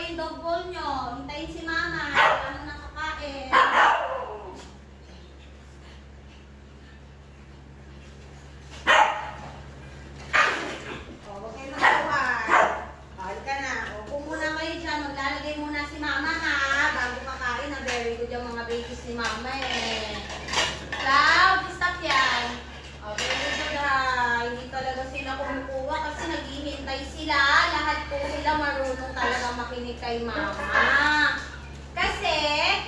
yung dog bowl nyo. Hintayin si mama. Wala mo nakakain. Huwag kayo magkawal. Bawal ka na. Upo muna kayo dyan. Maglalagay muna si mama ha. Bago kakain. Very good yung mga babies ni mama eh. Cloud, stop yan. Very good ha. Hindi talaga sila kumukuha kasi naghihintay sila. Lahat po sila marunong talaga makinig kay mama. Kasi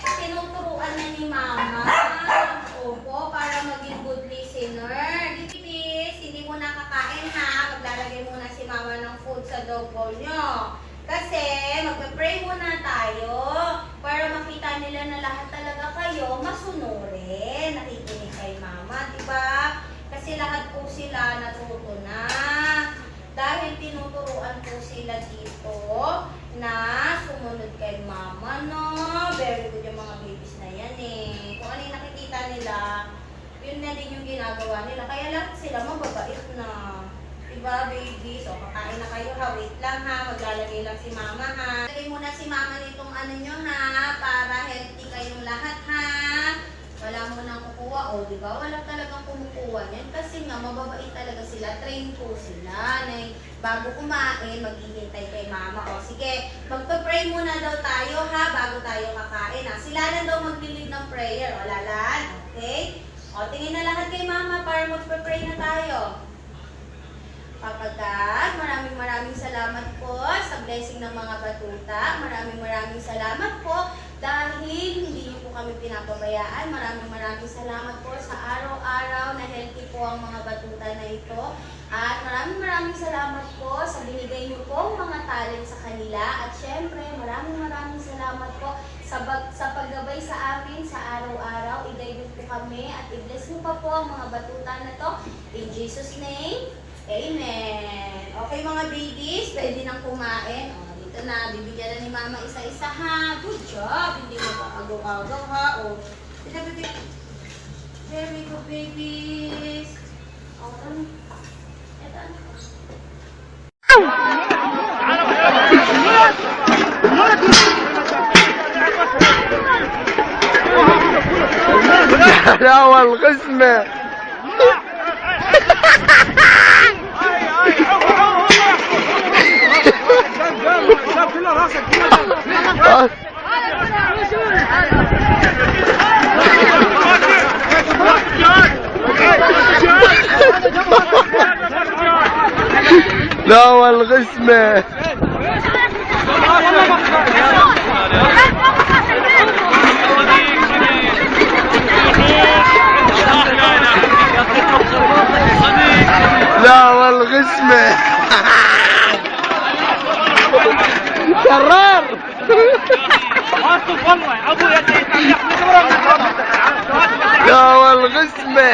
tinuturuan na ni mama. Opo, para maging good listener. Dipis, hindi mo nakakain ha. Maglalagay muna si mama ng food sa dog bowl nyo. Kasi magpe-pray muna tayo para makita nila na lahat talaga kayo masunurin. Nakikinig kay mama, diba? Kasi lahat po sila natuto na. Dahil tinuturuan po sila dito na sumunod kay mama, no? Very good yung mga babies na yan eh. Kung ano yung nakikita nila, yun na din yung ginagawa nila. Kaya lang sila mababait na. Diba, babies? O, kakain na kayo ha. Wait lang ha. Maglalagay lang si mama ha. Lagay muna si mama nitong ano nyo ha. Para healthy kayong lahat ha. Wala mo nang kukuha. O, diba? Wala talagang kumukuha yan. Kasi nga, mababait talaga sila. Train po sila. Bago kumain, maghihintay kay mama. O, sige. Magpa-pray muna daw tayo ha. Bago tayo kakain ha. Sila na daw maglilid ng prayer. O, lalan. Okay? O, tingin na lahat kay mama para magpa-pray na tayo. Papa God, maraming salamat po sa blessing ng mga batuta. Maraming salamat po dahil hindi niyo po kami pinapabayaan. Maraming salamat po sa araw-araw na healthy po ang mga batuta na ito. At maraming salamat po sa binigay niyo pong mga talent sa kanila. At syempre, maraming salamat po sa paggabay sa amin sa araw-araw. I-guide po kami at i-bless niyo pa po ang mga batuta na to. In Jesus' name, Amen. Okay mga babies, pwede nang kumain. O, dito na, bibigyan na ni mama isa-isa ha. Good job. Hindi mo pa agaw-agaw ha. O, very good babies. O, ito. حلاوة القسمة. لا والغسمة. لا والغسمة. كرار. لا والغسمة.